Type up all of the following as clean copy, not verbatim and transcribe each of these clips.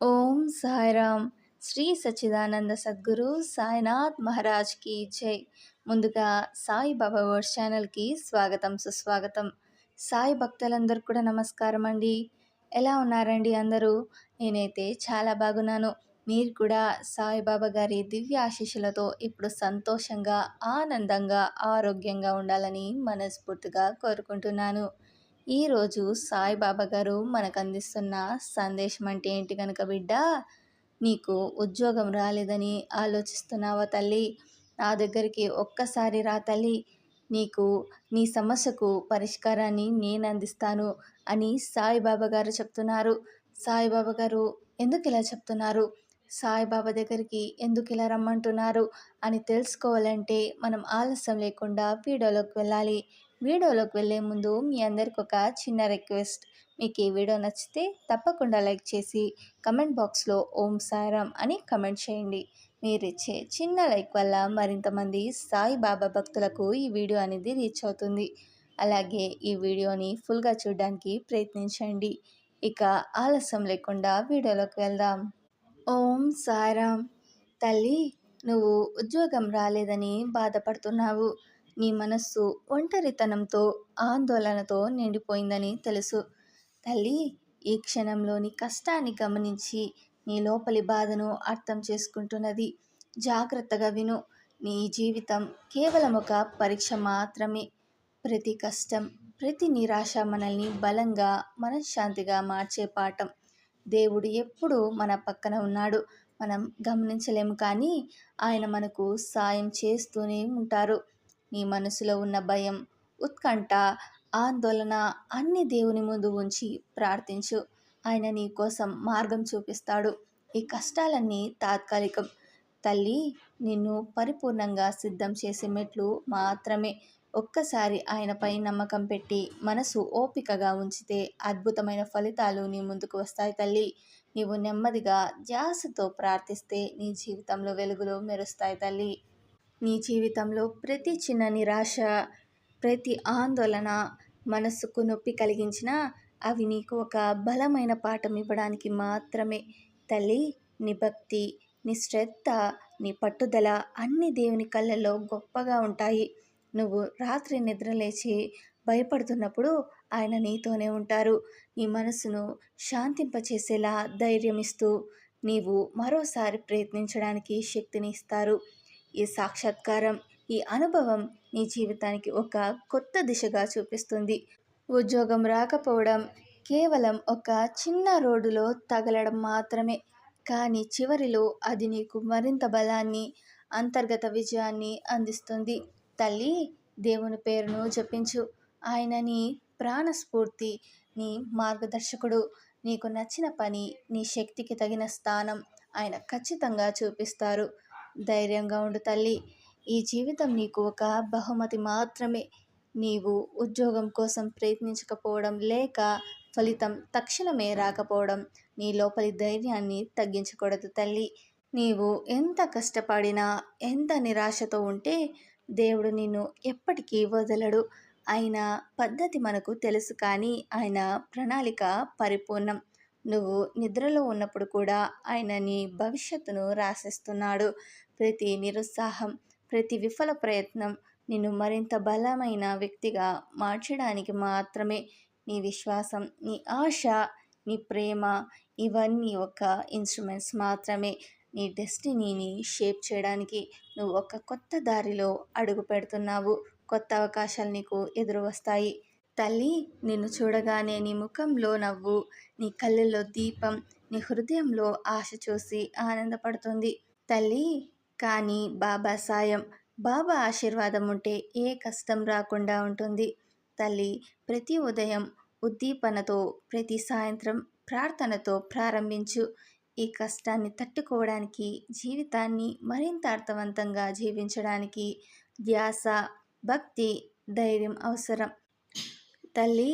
ఓం సాయిరామ్. శ్రీ సచ్చిదానంద సద్గురు సాయినాథ్ మహారాజ్కి జై. ముందుగా సాయి బాబా వర్డ్స్ ఛానల్కి స్వాగతం సుస్వాగతం. సాయి భక్తులందరూ కూడా నమస్కారం అండి. ఎలా ఉన్నారండి అందరూ? నేనైతే చాలా బాగున్నాను. మీరు కూడా సాయిబాబా గారి దివ్య ఆశీస్సులతో ఇప్పుడు సంతోషంగా, ఆనందంగా, ఆరోగ్యంగా ఉండాలని మనస్ఫూర్తిగా కోరుకుంటున్నాను. ఈరోజు సాయిబాబా గారు మనకు అందిస్తున్న సందేశం అంటే ఏంటి కనుక బిడ్డ, నీకు ఉద్యోగం రాలేదని ఆలోచిస్తున్నావా తల్లి? నా దగ్గరికి ఒక్కసారి రా తల్లి, నీకు నీ సమస్యకు పరిష్కారాన్ని నేను అందిస్తాను అని సాయిబాబా గారు చెప్తున్నారు. సాయిబాబా గారు ఎందుకు ఇలా చెప్తున్నారు, సాయిబాబా దగ్గరికి ఎందుకు ఇలా రమ్మంటున్నారు అని తెలుసుకోవాలంటే మనం ఆలస్యం లేకుండా వీడియోలోకి వెళ్ళాలి. వీడియోలోకి వెళ్ళే ముందు మీ అందరికి ఒక చిన్న రిక్వెస్ట్. మీకు ఈ వీడియో నచ్చితే తప్పకుండా లైక్ చేసి కమెంట్ బాక్స్లో ఓం సాయిరామ్ అని కమెంట్ చేయండి. మీరిచ్చే చిన్న లైక్ వల్ల మరింత మంది సాయిబాబా భక్తులకు ఈ వీడియో అనేది రీచ్ అవుతుంది. అలాగే ఈ వీడియోని ఫుల్గా చూడడానికి ప్రయత్నించండి. ఇక ఆలస్యం లేకుండా వీడియోలోకి వెళ్దాం. ఓం సాయిరామ్. తల్లి, నువ్వు ఉద్యోగం రాలేదని బాధపడుతున్నావు. నీ మనస్సు ఒంటరితనంతో, ఆందోళనతో నిండిపోయిందని తెలుసు. తల్లి, ఈ క్షణంలోని కష్టాన్ని గమనించి నీ లోపలి బాధను అర్థం చేసుకుంటున్నది. జాగ్రత్తగా విను. నీ జీవితం కేవలం ఒక పరీక్ష మాత్రమే. ప్రతి కష్టం, ప్రతి నిరాశ మనల్ని బలంగా, మనశ్శాంతిగా మార్చే పాఠం. దేవుడు ఎప్పుడూ మన పక్కన ఉన్నాడు. మనం గమనించలేము, కానీ ఆయన మనకు సాయం చేస్తూనే ఉంటారు. నీ మనసులో ఉన్న భయం, ఉత్కంఠ, ఆందోళన అన్ని దేవుని ముందు ఉంచి ప్రార్థించు. ఆయన నీ కోసం మార్గం చూపిస్తాడు. ఈ కష్టాలన్నీ తాత్కాలికం. తల్లి, నిన్ను పరిపూర్ణంగా సిద్ధం చేసే మెట్లు మాత్రమే. ఒక్కసారి ఆయనపై నమ్మకం పెట్టి మనసు ఓపికగా ఉంచితే అద్భుతమైన ఫలితాలు నీ ముందుకు వస్తాయి తల్లి. నీవు నెమ్మదిగా ధ్యాసతో ప్రార్థిస్తే నీ జీవితంలో వెలుగులు మెరుస్తాయి తల్లి. నీ జీవితంలో ప్రతి చిన్న నిరాశ, ప్రతి ఆందోళన మనసుకు నొప్పి కలిగించినా అవి నీకు ఒక బలమైన పాఠం ఇవ్వడానికి మాత్రమే. తల్లి, నీ భక్తి, నీ శ్రద్ధ, నీ పట్టుదల అన్ని దేవుని కళ్ళల్లో గొప్పగా ఉంటాయి. నువ్వు రాత్రి నిద్రలేచి భయపడుతున్నప్పుడు ఆయన నీతోనే ఉంటారు. నీ మనసును శాంతింపచేసేలా ధైర్యం ఇస్తూ నీవు మరోసారి ప్రయత్నించడానికి శక్తిని ఇస్తారు. ఈ సాక్షాత్కారం, ఈ అనుభవం నీ జీవితానికి ఒక కొత్త దిశగా చూపిస్తుంది. ఉద్యోగం రాకపోవడం కేవలం ఒక చిన్న రోడ్డులో తగలడం మాత్రమే, కానీ చివరిలో అది నీకు మరింత బలాన్ని, అంతర్గత విజయాన్ని అందిస్తుంది. తల్లి, దేవుని పేరును జపించు. ఆయన నీ ప్రాణస్ఫూర్తి, నీ మార్గదర్శకుడు. నీకు నచ్చిన పని, నీ శక్తికి తగిన స్థానం ఆయన ఖచ్చితంగా చూపిస్తారు. ధైర్యంగా ఉండు తల్లి. ఈ జీవితం నీకు ఒక బహుమతి మాత్రమే. నీవు ఉద్యోగం కోసం ప్రయత్నించకపోవడం, లేక ఫలితం తక్షణమే రాకపోవడం నీ లోపలి ధైర్యాన్ని తగ్గించకూడదు తల్లి. నీవు ఎంత కష్టపడినా, ఎంత నిరాశతో ఉంటే దేవుడు నిన్ను ఎప్పటికీ వదలడు. ఆయన పద్ధతి మనకు తెలుసు, కానీ ఆయన ప్రణాళిక పరిపూర్ణం. నువ్వు నిద్రలో ఉన్నప్పుడు కూడా ఆయన నీ భవిష్యత్తును రాసిస్తున్నాడు. ప్రతి నిరుత్సాహం, ప్రతి విఫల ప్రయత్నం నిన్ను మరింత బలమైన వ్యక్తిగా మార్చడానికి మాత్రమే. నీ విశ్వాసం, నీ ఆశ, నీ ప్రేమ ఇవన్నీ ఒక ఇన్స్ట్రుమెంట్స్ మాత్రమే. నీ డెస్టినీని షేప్ చేయడానికి నువ్వు ఒక కొత్త దారిలో అడుగు పెడుతున్నావు. కొత్త అవకాశాలు నీకు ఎదురు వస్తాయి. తల్లి, నిన్ను చూడగానే నీ ముఖంలో నవ్వు, నీ కళ్ళల్లో దీపం, నీ హృదయంలో ఆశ చూసి ఆనందపడుతుంది తల్లి. కానీ బాబా సాయం, బాబా ఆశీర్వాదం ఉంటే ఏ కష్టం రాకుండా ఉంటుంది తల్లి. ప్రతి ఉదయం ఉద్దీపనతో, ప్రతి సాయంత్రం ప్రార్థనతో ప్రారంభించు. ఈ కష్టాన్ని తట్టుకోవడానికి, జీవితాన్ని మరింత అర్థవంతంగా జీవించడానికి ధ్యాస, భక్తి, ధైర్యం అవసరం. తల్లి,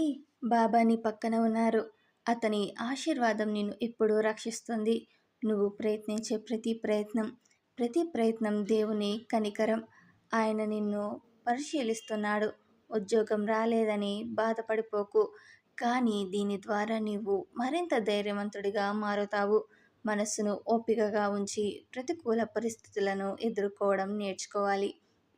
బాబా నీ పక్కన ఉన్నారు. అతని ఆశీర్వాదం నిన్ను ఎప్పుడూ రక్షిస్తుంది. నువ్వు ప్రయత్నించే ప్రతి ప్రయత్నం దేవుని కనికరం. ఆయన నిన్ను పరిశీలిస్తున్నాడు. ఉద్యోగం రాలేదని బాధపడిపోకు, కానీ దీని ద్వారా నీవు మరింత ధైర్యవంతుడిగా మారుతావు. మనస్సును ఓపికగా ఉంచి ప్రతికూల పరిస్థితులను ఎదుర్కోవడం నేర్చుకోవాలి.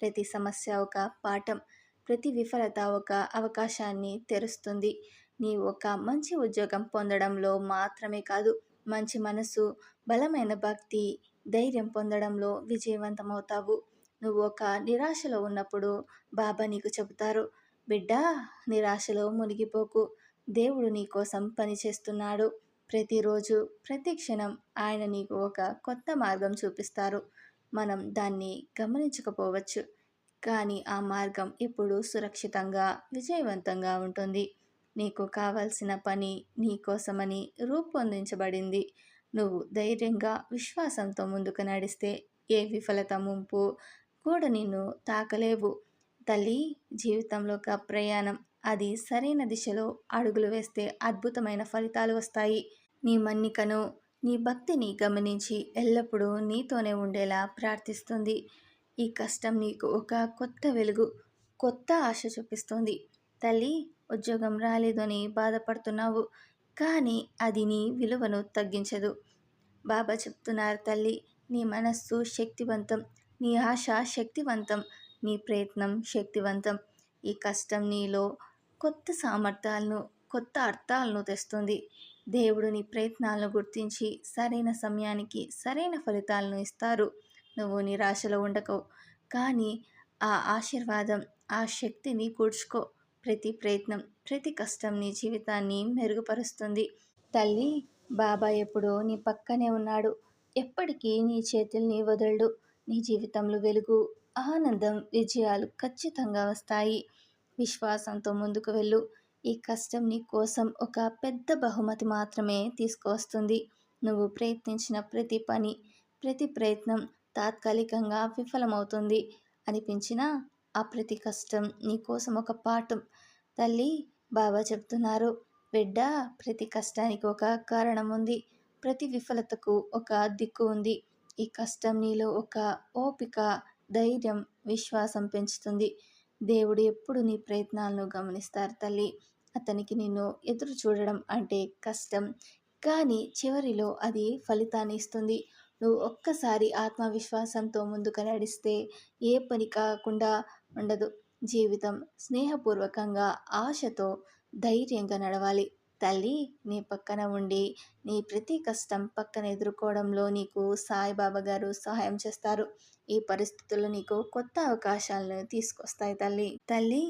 ప్రతి సమస్య ఒక పాఠం, ప్రతి విఫలత ఒక అవకాశాన్ని తెరుస్తుంది. నీవు ఒక మంచి ఉద్యోగం పొందడంలో మాత్రమే కాదు, మంచి మనసు, బలమైన భక్తి, ధైర్యం పొందడంలో విజయవంతమవుతావు. నువ్వు ఒక నిరాశలో ఉన్నప్పుడు బాబా నీకు చెబుతారు, బిడ్డా, నిరాశలో మునిగిపోకు. దేవుడు నీ కోసం పనిచేస్తున్నాడు. ప్రతిరోజు, ప్రతి క్షణం ఆయన నీకు ఒక కొత్త మార్గం చూపిస్తారు. మనం దాన్ని గమనించకపోవచ్చు, కానీ ఆ మార్గం ఎప్పుడూ సురక్షితంగా, విజయవంతంగా ఉంటుంది. నీకు కావాల్సిన పని నీ కోసమని రూపొందించబడింది. నువ్వు ధైర్యంగా, విశ్వాసంతో ముందుకు నడిస్తే ఏ విఫలత ముంపు కూడా నిన్ను తాకలేవు. తల్లి, జీవితంలో ఒక ప్రయాణం. అది సరైన దిశలో అడుగులు వేస్తే అద్భుతమైన ఫలితాలు వస్తాయి. నీ మన్నికను, నీ భక్తిని గమనించి ఎల్లప్పుడూ నీతోనే ఉండేలా ప్రార్థిస్తుంది. ఈ కష్టం నీకు ఒక కొత్త వెలుగు, కొత్త ఆశ చూపిస్తుంది. తల్లి, ఉద్యోగం రాలేదని బాధపడుతున్నావు, కానీ అది నీ విలువను తగ్గించదు. బాబా చెప్తున్నారు, తల్లి, నీ మనస్సు శక్తివంతం, నీ ఆశ శక్తివంతం, నీ ప్రయత్నం శక్తివంతం. ఈ కష్టం నీలో కొత్త సామర్థ్యాలను, కొత్త అర్థాలను తెస్తుంది. దేవుడు నీ ప్రయత్నాలను గుర్తించి సరైన సమయానికి సరైన ఫలితాలను ఇస్తారు. నువ్వు నిరాశలో ఉండకు, కానీ ఆ ఆశీర్వాదం, ఆ శక్తిని కూర్చుకో. ప్రతి ప్రయత్నం, ప్రతి కష్టం నీ జీవితాన్ని మెరుగుపరుస్తుంది. తల్లి, బాబా ఎప్పుడూ నీ పక్కనే ఉన్నాడు. ఎప్పటికీ నీ చేతుల్ని వదలడు. నీ జీవితంలో వెలుగు, ఆనందం, విజయాలు ఖచ్చితంగా వస్తాయి. విశ్వాసంతో ముందుకు వెళ్ళు. ఈ కష్టం నీ కోసం ఒక పెద్ద బహుమతి మాత్రమే తీసుకువస్తుంది. నువ్వు ప్రయత్నించిన ప్రతి పని, ప్రతి ప్రయత్నం తాత్కాలికంగా విఫలమవుతుంది అనిపించినా ఆ ప్రతి కష్టం నీ కోసం ఒక పాఠం. తల్లి, బాబా చెప్తున్నారు, బిడ్డ, ప్రతి కష్టానికి ఒక కారణం ఉంది. ప్రతి విఫలతకు ఒక దిక్కు ఉంది. ఈ కష్టం నీలో ఒక ఓపిక, ధైర్యం, విశ్వాసం పెంచుతుంది. దేవుడు ఎప్పుడు నీ ప్రయత్నాలను గమనిస్తారు తల్లి. అతనికి నిన్ను ఎదురు చూడడం అంటే కష్టం, కానీ చివరిలో అది ఫలితాన్ని ఇస్తుంది. నువ్వు ఒక్కసారి ఆత్మవిశ్వాసంతో ముందుకు నడిస్తే ఏ పని కాకుండా ఉండదు. జీవితం స్నేహపూర్వకంగా, ఆశతో, ధైర్యంగా నడవాలి. తల్లి నీ పక్కన ఉండి నీ ప్రతి కష్టం పక్కన ఎదుర్కోవడంలో నీకు సాయిబాబా గారు సహాయం చేస్తారు. ఈ పరిస్థితులు నీకు కొత్త అవకాశాలను తీసుకొస్తాయి. తల్లి,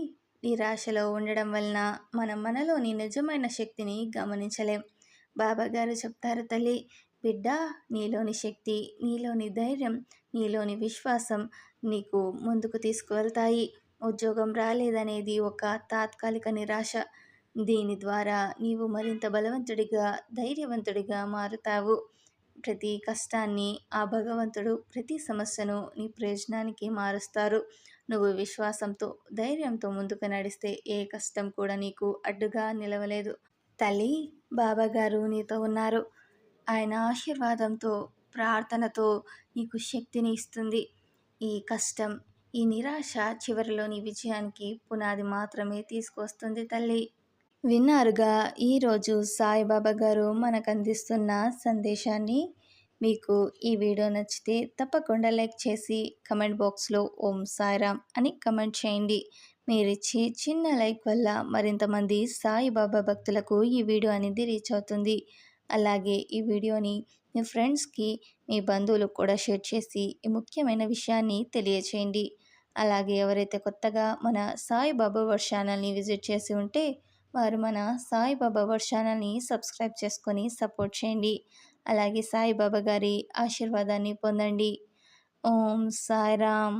నిరాశలో ఉండడం వలన మనం మనలోని నిజమైన శక్తిని గమనించలేం. బాబా గారు చెప్తారు, తల్లి, బిడ్డ, నీలోని శక్తి, నీలోని ధైర్యం, నీలోని విశ్వాసం నీకు ముందుకు తీసుకువెళ్తాయి. ఉద్యోగం రాలేదనేది ఒక తాత్కాలిక నిరాశ. దీని ద్వారా నీవు మరింత బలవంతుడిగా, ధైర్యవంతుడిగా మారుతావు. ప్రతి కష్టాన్ని ఆ భగవంతుడు, ప్రతి సమస్యను నీ ప్రయోజనానికి మారుస్తారు. నువ్వు విశ్వాసంతో, ధైర్యంతో ముందుకు నడిస్తే ఏ కష్టం కూడా నీకు అడ్డుగా నిలవలేదు. తల్లి, బాబా గారు నీతో ఉన్నారు. ఆయన ఆశీర్వాదంతో, ప్రార్థనతో నీకు శక్తిని ఇస్తుంది. ఈ కష్టం, ఈ నిరాశ చివరిలో నీ విజయానికి పునాది మాత్రమే తీసుకొస్తుంది. తల్లి, విన్నారుగా ఈరోజు సాయిబాబా గారు మనకు అందిస్తున్న సందేశాన్ని. మీకు ఈ వీడియో నచ్చితే తప్పకుండా లైక్ చేసి కమెంట్ బాక్స్లో ఓం సాయిరామ్ అని కమెంట్ చేయండి. మీరిచ్చే చిన్న లైక్ వల్ల మరింత మంది సాయిబాబా భక్తులకు ఈ వీడియో అనేది రీచ్ అవుతుంది. అలాగే ఈ వీడియోని మీ ఫ్రెండ్స్కి, మీ బంధువులకు కూడా షేర్ చేసి ఈ ముఖ్యమైన విషయాన్ని తెలియచేయండి. అలాగే ఎవరైతే కొత్తగా మన సాయిబాబా వర్డ్ ఛానల్ని విజిట్ చేసి ఉంటే వారు మన సాయిబాబా వర్డ్ ఛానల్ని సబ్స్క్రైబ్ చేసుకొని సపోర్ట్ చేయండి. అలాగే సాయిబాబా గారి ఆశీర్వాదాన్ని పొందండి. ఓం సాయిరామ్.